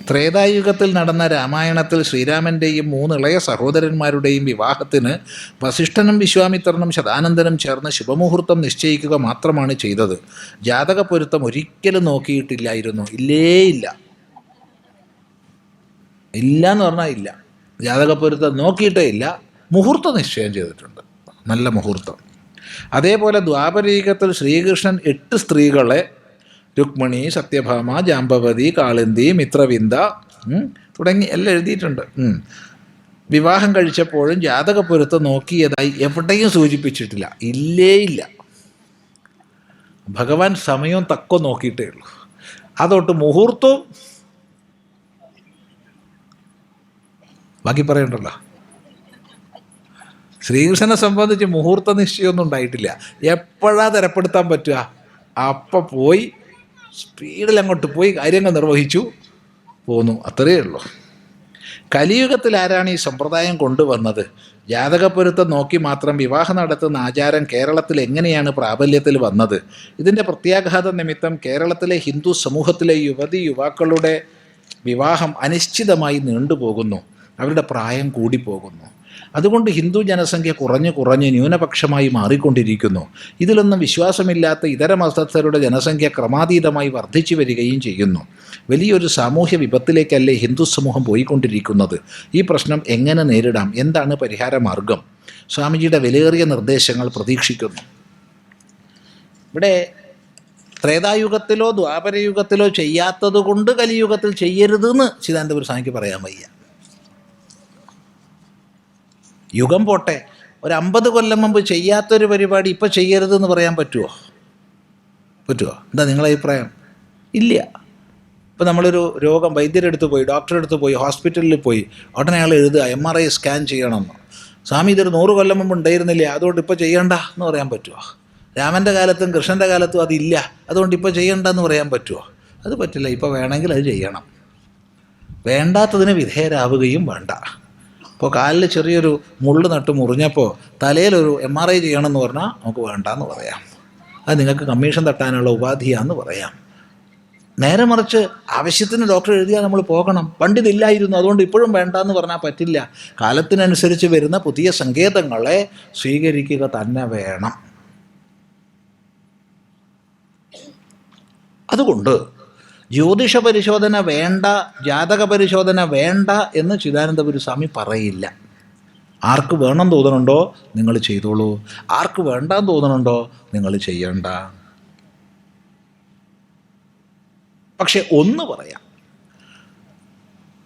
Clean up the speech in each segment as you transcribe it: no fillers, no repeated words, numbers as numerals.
ത്രേതായുഗത്തിൽ നടന്ന രാമായണത്തിൽ ശ്രീരാമൻ്റെയും 3 ഇളയ സഹോദരന്മാരുടെയും വിവാഹത്തിന് വസിഷ്ഠനും വിശ്വാമിത്രനും ശതാനന്ദനും ചേർന്ന് ശുഭമുഹൂർത്തം നിശ്ചയിക്കുക മാത്രമാണ് ചെയ്തത്. ജാതകപ്പൊരുത്തം ഒരിക്കലും നോക്കിയിട്ടില്ലായിരുന്നു. ഇല്ല എന്ന് പറഞ്ഞാൽ ഇല്ല. ജാതകപ്പൊരുത്തം നോക്കിയിട്ടേ ഇല്ല. മുഹൂർത്തം നിശ്ചയം ചെയ്തിട്ടുണ്ട്, നല്ല മുഹൂർത്തം. അതേപോലെ ദ്വാപരയുഗത്തിൽ ശ്രീകൃഷ്ണൻ 8 സ്ത്രീകളെ, രുക്മിണി, സത്യഭാമ, ജാമ്പവതി, കാളിന്തി, മിത്രവിന്ദ തുടങ്ങി എല്ലാം എഴുതിയിട്ടുണ്ട്. വിവാഹം കഴിച്ചപ്പോഴും ജാതകപ്പൊരുത്തം നോക്കിയതായി എവിടെയും സൂചിപ്പിച്ചിട്ടില്ല. ഇല്ല. ഭഗവാൻ സമയവും തക്കം നോക്കിയിട്ടേ ഉള്ളൂ. അതൊട്ട് മുഹൂർത്തവും ബാക്കി പറയണ്ടല്ലോ. ശ്രീകൃഷ്ണനെ സംബന്ധിച്ച് മുഹൂർത്ത നിശ്ചയമൊന്നും ഉണ്ടായിട്ടില്ല. എപ്പോഴാ തരപ്പെടുത്താൻ പറ്റുക? അപ്പം പോയി സ്പീഡിൽ അങ്ങോട്ട് പോയി കാര്യങ്ങൾ നിർവഹിച്ചു പോന്നു, അത്രയേ ഉള്ളൂ. കലിയുഗത്തിൽ ആരാണ് ഈ സമ്പ്രദായം കൊണ്ടുവന്നത്? ജാതകപ്പൊരുത്തം നോക്കി മാത്രം വിവാഹം നടത്തുന്ന ആചാരം കേരളത്തിൽ എങ്ങനെയാണ് പ്രാബല്യത്തിൽ വന്നത്? ഇതിൻ്റെ പ്രത്യാഘാത നിമിത്തം കേരളത്തിലെ ഹിന്ദു സമൂഹത്തിലെ യുവാക്കളുടെ വിവാഹം അനിശ്ചിതമായി നീണ്ടുപോകുന്നു. അവരുടെ പ്രായം കൂടിപ്പോകുന്നു. അതുകൊണ്ട് ഹിന്ദു ജനസംഖ്യ കുറഞ്ഞ് ന്യൂനപക്ഷമായി മാറിക്കൊണ്ടിരിക്കുന്നു. ഇതിലൊന്നും വിശ്വാസമില്ലാത്ത ഇതര മതസ്ഥരുടെ ജനസംഖ്യ ക്രമാതീതമായി വർദ്ധിച്ചു വരികയും ചെയ്യുന്നു. വലിയൊരു സാമൂഹ്യ വിപത്തിലേക്കല്ലേ ഹിന്ദു സമൂഹം പോയിക്കൊണ്ടിരിക്കുന്നത്? ഈ പ്രശ്നം എങ്ങനെ നേരിടാം? എന്താണ് പരിഹാര മാർഗം? സ്വാമിജിയുടെ വിലയേറിയ നിർദ്ദേശങ്ങൾ പ്രതീക്ഷിക്കുന്നു. ഇവിടെ ത്രേതായുഗത്തിലോ ദ്വാപരയുഗത്തിലോ ചെയ്യാത്തത് കൊണ്ട് കലിയുഗത്തിൽ ചെയ്യരുതെന്ന് ചിദാനന്ദപുരി സ്വാമിക്ക് പറയാൻ വയ്യ. യുഗം പോട്ടെ, ഒരു 50 കൊല്ലം മുമ്പ് ചെയ്യാത്തൊരു പരിപാടി ഇപ്പോൾ ചെയ്യരുതെന്ന് പറയാൻ പറ്റുമോ? എന്താ നിങ്ങളുടെ അഭിപ്രായം? ഇല്ല. ഇപ്പോൾ നമ്മളൊരു രോഗം വൈദ്യരെടുത്ത് പോയി, ഡോക്ടറെ അടുത്ത് പോയി, ഹോസ്പിറ്റലിൽ പോയി, ഉടനെ അയാൾ എഴുതുക MRI സ്കാൻ ചെയ്യണമെന്ന്. സ്വാമി ഇതൊരു 100 കൊല്ലം മുമ്പ് ഉണ്ടായിരുന്നില്ല, അതുകൊണ്ട് ഇപ്പോൾ ചെയ്യണ്ട എന്ന് പറയാൻ പറ്റുമോ? രാമൻ്റെ കാലത്തും കൃഷ്ണൻ്റെ കാലത്തും അതില്ല, അതുകൊണ്ട് ഇപ്പോൾ ചെയ്യണ്ട എന്ന് പറയാൻ പറ്റുമോ? അത് പറ്റില്ല. ഇപ്പോൾ വേണമെങ്കിൽ അത് ചെയ്യണം. വേണ്ടാത്തതിന് വിധേയരാവുകയും വേണ്ട. ഇപ്പോൾ കാലിൽ ചെറിയൊരു മുള്ള് നട്ട് മുറിഞ്ഞപ്പോൾ തലയിലൊരു MRI ചെയ്യണമെന്ന് പറഞ്ഞാൽ നമുക്ക് വേണ്ടാന്ന് പറയാം. അത് നിങ്ങൾക്ക് കമ്മീഷൻ തട്ടാനുള്ള ഉപാധിയാണെന്ന് പറയാം. നേരെ മറിച്ച് ആവശ്യത്തിന് ഡോക്ടർ എഴുതിയാൽ നമ്മൾ പോകണം. പണ്ടിതില്ലായിരുന്നു, അതുകൊണ്ട് ഇപ്പോഴും വേണ്ടാന്ന് പറഞ്ഞാൽ പറ്റില്ല. കാലത്തിനനുസരിച്ച് വരുന്ന പുതിയ സങ്കേതങ്ങളെ സ്വീകരിക്കുക തന്നെ വേണം. അതുകൊണ്ട് ജ്യോതിഷ പരിശോധന വേണ്ട, ജാതക പരിശോധന വേണ്ട എന്ന് ചിദാനന്ദപുരി സ്വാമി പറയില്ല. ആർക്ക് വേണം തോന്നുന്നുണ്ടോ നിങ്ങൾ ചെയ്തോളൂ, ആർക്ക് വേണ്ടാന്ന് തോന്നുന്നുണ്ടോ നിങ്ങൾ ചെയ്യണ്ട. പക്ഷെ ഒന്ന് പറയാം,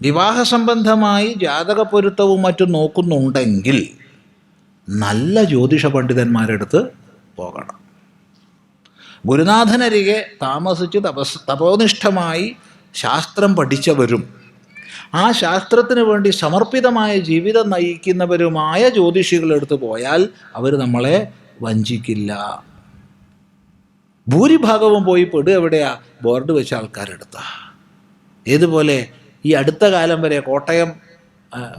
വിവാഹ സംബന്ധമായി ജാതക പൊരുത്തവും മറ്റും നോക്കുന്നുണ്ടെങ്കിൽ നല്ല ജ്യോതിഷ പണ്ഡിതന്മാരെടുത്ത് പോകണം. ഗുരുനാഥനരികെ താമസിച്ച് തപോനിഷ്ഠമായി ശാസ്ത്രം പഠിച്ചവരും ആ ശാസ്ത്രത്തിന് വേണ്ടി സമർപ്പിതമായ ജീവിതം നയിക്കുന്നവരുമായ ജ്യോതിഷികളെടുത്ത് പോയാൽ അവർ നമ്മളെ വഞ്ചിക്കില്ല. ഭൂരിഭാഗവും പോയി പെടുക എവിടെയാ? ബോർഡ് വെച്ച ആൾക്കാരെടുത്ത. ഏതുപോലെ ഈ അടുത്ത കാലം വരെ കോട്ടയം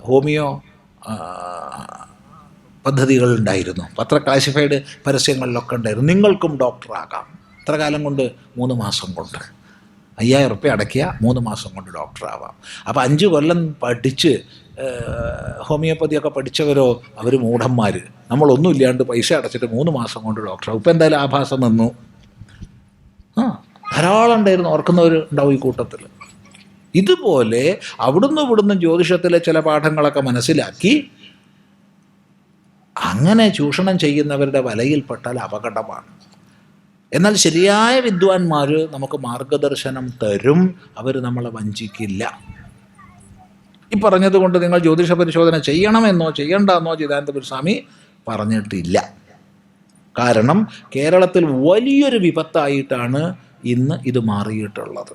ഹോമിയോ പദ്ധതികളുണ്ടായിരുന്നു. ക്ലാസിഫൈഡ് പരസ്യങ്ങളിലൊക്കെ ഉണ്ടായിരുന്നു. നിങ്ങൾക്കും ഡോക്ടറാകാം. ഇത്ര കാലം കൊണ്ട് 3 മാസം കൊണ്ട് 5000 റുപ്യ അടയ്ക്കുക, 3 മാസം കൊണ്ട് ഡോക്ടറാവാം. അപ്പോൾ 5 കൊല്ലം പഠിച്ച് ഹോമിയോപ്പതിയൊക്കെ പഠിച്ചവരോ അവർ മൂഢന്മാർ. നമ്മളൊന്നും ഇല്ലാണ്ട് പൈസ അടച്ചിട്ട് 3 മാസം കൊണ്ട് ഡോക്ടറാവും. ഇപ്പം എന്തായാലും ആഭാസം നിന്നു. ധാരാളം ഉണ്ടായിരുന്നു, ഓർക്കുന്നവർ ഉണ്ടാവും ഈ കൂട്ടത്തിൽ. ഇതുപോലെ അവിടുന്ന് ഇവിടുന്ന് ജ്യോതിഷത്തിലെ ചില പാഠങ്ങളൊക്കെ മനസ്സിലാക്കി അങ്ങനെ ചൂഷണം ചെയ്യുന്നവരുടെ വലയിൽപ്പെട്ടാൽ അപകടമാണ്. എന്നാൽ ശരിയായ വിദ്വാൻമാർ നമുക്ക് മാർഗദർശനം തരും, അവർ നമ്മളെ വഞ്ചിക്കില്ല. ഈ പറഞ്ഞതുകൊണ്ട് നിങ്ങൾ ജ്യോതിഷ പരിശോധന ചെയ്യണമെന്നോ ചെയ്യണ്ടെന്നോ ചിദാനന്ദപുരി സ്വാമി പറഞ്ഞിട്ടില്ല. കാരണം കേരളത്തിൽ വലിയൊരു വിപത്തായിട്ടാണ് ഇന്ന് ഇത് മാറിയിട്ടുള്ളത്.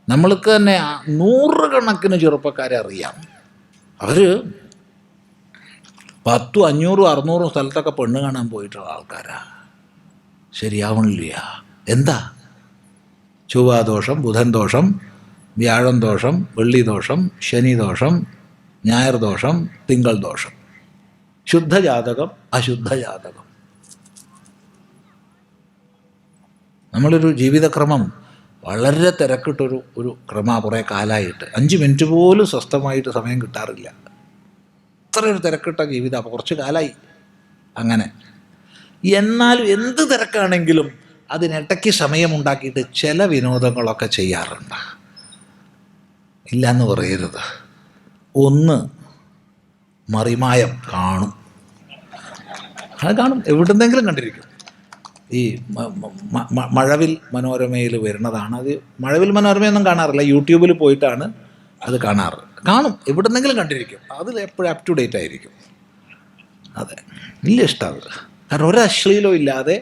നമ്മൾക്ക് തന്നെ 100 കണക്കിന് ചെറുപ്പക്കാരെ അറിയാം. അവർ 10, 500, 600 സ്ഥലത്തൊക്കെ പെണ്ണ് കാണാൻ പോയിട്ടുള്ള ആൾക്കാരാ. ശരിയാവണില്ല. എന്താ? ചൊവ്വാദോഷം, ബുധൻ ദോഷം, വ്യാഴം ദോഷം, വെള്ളി ദോഷം, ശനി ദോഷം, ഞായർ ദോഷം, തിങ്കൾ ദോഷം. ശുദ്ധജാതകം, അശുദ്ധജാതകം. നമ്മളൊരു ജീവിതക്രമം വളരെ തിരക്കിട്ടൊരു ക്രമ കുറേ കാലമായിട്ട് 5 മിനിറ്റ് പോലും സ്വസ്ഥമായിട്ട് സമയം കിട്ടാറില്ല. അത്രയൊരു തിരക്കിട്ട ജീവിതം. അപ്പോൾ കുറച്ച് കാലമായി അങ്ങനെ. എന്നാലും എന്ത് തിരക്കാണെങ്കിലും അതിനിടയ്ക്ക് സമയമുണ്ടാക്കിയിട്ട് ചില വിനോദങ്ങളൊക്കെ ചെയ്യാറുണ്ട്. ഇല്ലയെന്ന് പറയരുത്. ഒന്ന്, മറിമായം കാണും. അത് കാണും, എവിടുന്നെങ്കിലും കണ്ടിരിക്കും. ഈ മഴവിൽ മനോരമയിൽ വരുന്നതാണ്. അത് മഴവിൽ മനോരമയൊന്നും കാണാറില്ല, യൂട്യൂബിൽ പോയിട്ടാണ് അത് കാണാറ്. കാണും, എവിടുന്നെങ്കിലും കണ്ടിരിക്കും. അതിൽ എപ്പോഴും അപ് ടു ഡേറ്റ് ആയിരിക്കും. അതെ, വലിയ ഇഷ്ടമാണ്. കാരണം ഒരു അശ്ലീലവും ഇല്ലാതെ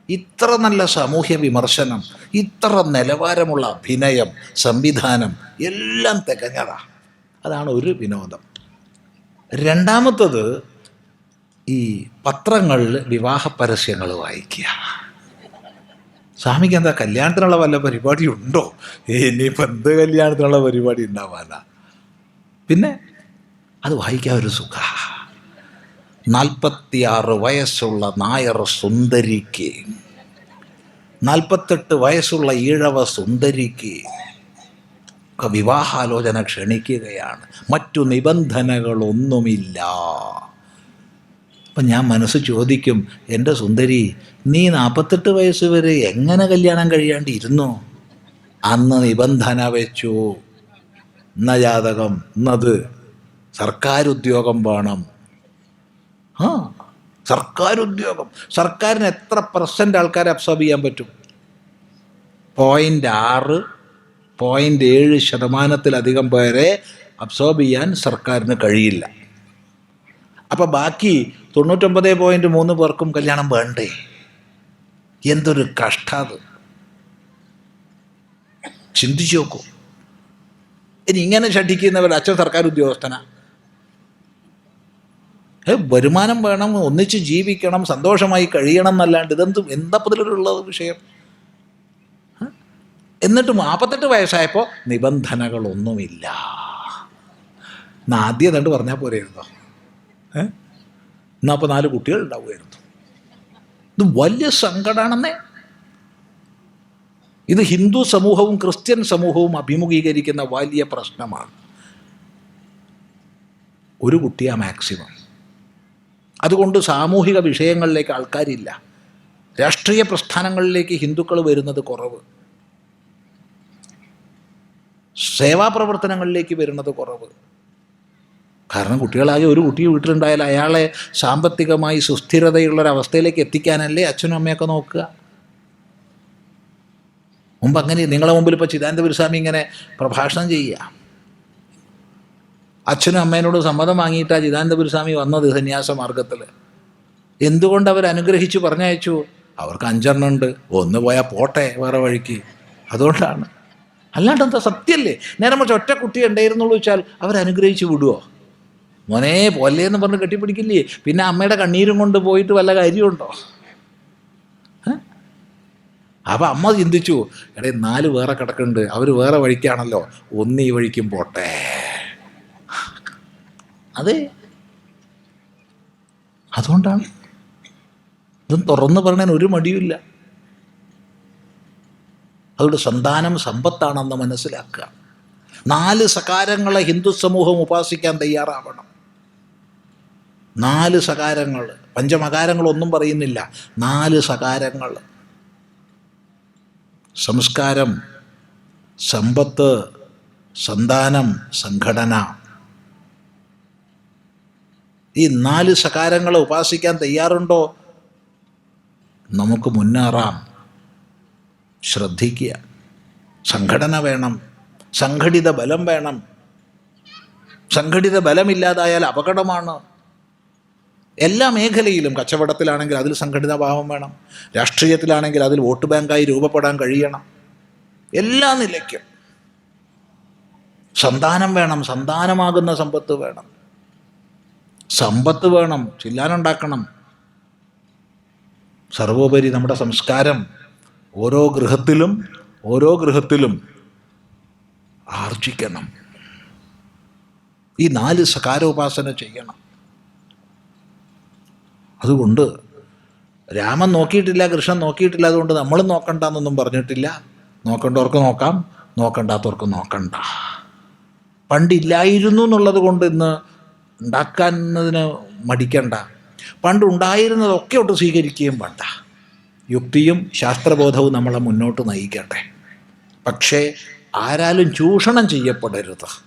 ഇത്ര നല്ല സാമൂഹ്യ വിമർശനം, ഇത്ര നിലവാരമുള്ള അഭിനയം, സംവിധാനം എല്ലാം തികഞ്ഞതാണ്. അതാണ് ഒരു വിനോദം. രണ്ടാമത്തത് ഈ പത്രങ്ങളിൽ വിവാഹ പരസ്യങ്ങൾ വായിക്കുക. സ്വാമിക്ക് എന്താ കല്യാണത്തിനുള്ള വല്ല പരിപാടി ഉണ്ടോ? ഇനിയിപ്പോൾ എന്ത് കല്യാണത്തിനുള്ള പരിപാടി ഉണ്ടാവാനാ? പിന്നെ അത് വായിക്കാൻ ഒരു സുഖ. 46 വയസ്സുള്ള നായർ സുന്ദരിക്ക്, 48 വയസ്സുള്ള ഈഴവ സുന്ദരിക്ക് വിവാഹാലോചന ക്ഷണിക്കുകയാണ്. മറ്റു നിബന്ധനകളൊന്നുമില്ല. അപ്പം ഞാൻ മനസ്സ് ചോദിക്കും, എൻ്റെ സുന്ദരി, നീ 48 വയസ്സ് വരെ എങ്ങനെ കല്യാണം കഴിയാണ്ടിരുന്നു? അന്ന് നിബന്ധന വെച്ചു, ഇന്ന ജാതകം, ഇന്നത് സർക്കാർ ഉദ്യോഗം വേണം. സർക്കാർ ഉദ്യോഗം. സർക്കാരിന് എത്ര % ആൾക്കാരെ അബ്സോർബ് ചെയ്യാൻ പറ്റും? 0.6, 0.7% പേരെ അബ്സോർബ് ചെയ്യാൻ സർക്കാരിന് കഴിയില്ല. അപ്പം ബാക്കി 99.3 പേർക്കും കല്യാണം വേണ്ടേ? എന്തൊരു കഷ്ടത്! ചിന്തിച്ചു നോക്കൂ. ഇനി ഇങ്ങനെ ഷഠിക്കുന്നവർ അച്ഛൻ സർക്കാർ ഉദ്യോഗസ്ഥനാ. വരുമാനം വേണം, ഒന്നിച്ച് ജീവിക്കണം, സന്തോഷമായി കഴിയണം എന്നല്ലാണ്ട് എന്താപ്പതിലുള്ളത് വിഷയം? എന്നിട്ട് 48 വയസ്സായപ്പോൾ നിബന്ധനകളൊന്നുമില്ല. ആദ്യം കണ്ട് പറഞ്ഞാൽ പോരായിരുന്നോ? എന്നാൽ അപ്പോൾ 4 കുട്ടികൾ ഉണ്ടാവുമായിരുന്നു. ഇത് വലിയ സങ്കടമാണെന്നേ. ഇത് ഹിന്ദു സമൂഹവും ക്രിസ്ത്യൻ സമൂഹവും അഭിമുഖീകരിക്കുന്ന വലിയ പ്രശ്നമാണ്. ഒരു കുട്ടിയാ മാക്സിമം. അതുകൊണ്ട് സാമൂഹിക വിഷയങ്ങളിലേക്ക് ആൾക്കാരില്ല. രാഷ്ട്രീയ പ്രസ്ഥാനങ്ങളിലേക്ക് ഹിന്ദുക്കൾ വരുന്നത് കുറവ്. സേവാപ്രവർത്തനങ്ങളിലേക്ക് വരുന്നത് കുറവ്. കാരണം കുട്ടികളാകെ ഒരു കുട്ടി വീട്ടിലുണ്ടായാൽ അയാളെ സാമ്പത്തികമായി സുസ്ഥിരതയുള്ളൊരവസ്ഥയിലേക്ക് എത്തിക്കാനല്ലേ അച്ഛനും അമ്മയൊക്കെ നോക്കുക. മുമ്പ് അങ്ങനെ നിങ്ങളെ മുമ്പിൽ ഇപ്പോൾ ചിദാനന്ദപുരസ്വാമി ഇങ്ങനെ പ്രഭാഷണം ചെയ്യുക. അച്ഛനും അമ്മേനോട് സമ്മതം വാങ്ങിയിട്ടാണ് ചിദാനന്ദപുരസ്വാമി വന്നത് സന്യാസ മാർഗത്തിൽ. എന്തുകൊണ്ട് അവർ അനുഗ്രഹിച്ചു പറഞ്ഞയച്ചു? അവർക്ക് 5 എണ്ണം ഉണ്ട്, 1 പോയാൽ പോട്ടെ വേറെ വഴിക്ക്. അതുകൊണ്ടാണ്. അല്ലാണ്ട് എന്താ? സത്യമല്ലേ? നേരെ മറിച്ച് ഒറ്റ കുട്ടി ഉണ്ടായിരുന്നുള്ളൂ വെച്ചാൽ അവരനുഗ്രഹിച്ച് വിടുമോ? മോനെ പോല്ലേന്ന് പറഞ്ഞ് കെട്ടിപ്പിടിക്കില്ലേ? പിന്നെ അമ്മയുടെ കണ്ണീരും കൊണ്ട് പോയിട്ട് വല്ല കാര്യമുണ്ടോ? അപ്പം അമ്മ ചിന്തിച്ചു, എടേ 4 വേറെ കിടക്കുന്നുണ്ട്, അവർ വേറെ വഴിക്കാണല്ലോ, 1 ഈ വഴിക്കും പോട്ടെ. അതെ, അതുകൊണ്ടാണ്. ഇതും തുറന്ന് പറയാൻ ഒരു മടിയുമില്ല. അതുകൊണ്ട് സന്താനം സമ്പത്താണെന്ന് മനസ്സിലാക്കുക. 4 സകാരങ്ങളെ ഹിന്ദു സമൂഹം ഉപാസിക്കാൻ തയ്യാറാവണം. 4 സകാരങ്ങൾ, പഞ്ചമകാരങ്ങളൊന്നും പറയുന്നില്ല. 4 സകാരങ്ങൾ: സംസ്കാരം, സമ്പത്ത്, സന്താനം, സംഘടന. ഈ 4 സകാരങ്ങളെ ഉപാസിക്കാൻ തയ്യാറുണ്ടോ? നമുക്ക് മുന്നേറാം. ശ്രദ്ധിക്കുക. സംഘടന വേണം, സംഘടിത ബലം വേണം. സംഘടിത ബലമില്ലാതായാൽ അപകടമാണ്. എല്ലാ മേഖലയിലും, കച്ചവടത്തിലാണെങ്കിൽ അതിൽ സംഘടിത ഭാവം വേണം, രാഷ്ട്രീയത്തിലാണെങ്കിൽ അതിൽ വോട്ട് ബാങ്കായി രൂപപ്പെടാൻ കഴിയണം. എല്ലാ നിലയ്ക്കും സന്താനം വേണം, സന്താനമാകുന്ന സമ്പത്ത് വേണം. സമ്പത്ത് വേണം, ചില്ലാനുണ്ടാക്കണം. സർവോപരി നമ്മുടെ സംസ്കാരം ഓരോ ഗൃഹത്തിലും ആർജിക്കണം. ഈ 4 സകാരോപാസന ചെയ്യണം. അതുകൊണ്ട് രാമൻ നോക്കിയിട്ടില്ല, കൃഷ്ണൻ നോക്കിയിട്ടില്ല, അതുകൊണ്ട് നമ്മളും നോക്കണ്ടെന്നൊന്നും പറഞ്ഞിട്ടില്ല. നോക്കേണ്ടവർക്ക് നോക്കാം, നോക്കണ്ടാത്തവർക്ക് നോക്കണ്ട. പണ്ടില്ലായിരുന്നു എന്നുള്ളത് കൊണ്ട് ഇന്ന് ഉണ്ടാക്കുന്നതിന് മടിക്കണ്ട. പണ്ടുണ്ടായിരുന്നതൊക്കെ ഒട്ട് സ്വീകരിക്കുകയും വേണ്ട. യുക്തിയും ശാസ്ത്രബോധവും നമ്മളെ മുന്നോട്ട് നയിക്കട്ടെ. പക്ഷേ ആരാലും ചൂഷണം ചെയ്യപ്പെടരുത്.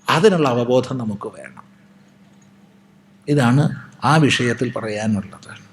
അതിനുള്ള അവബോധം നമുക്ക് വേണം. ഇതാണ് ആ വിഷയത്തിൽ പറയാനുള്ളത്.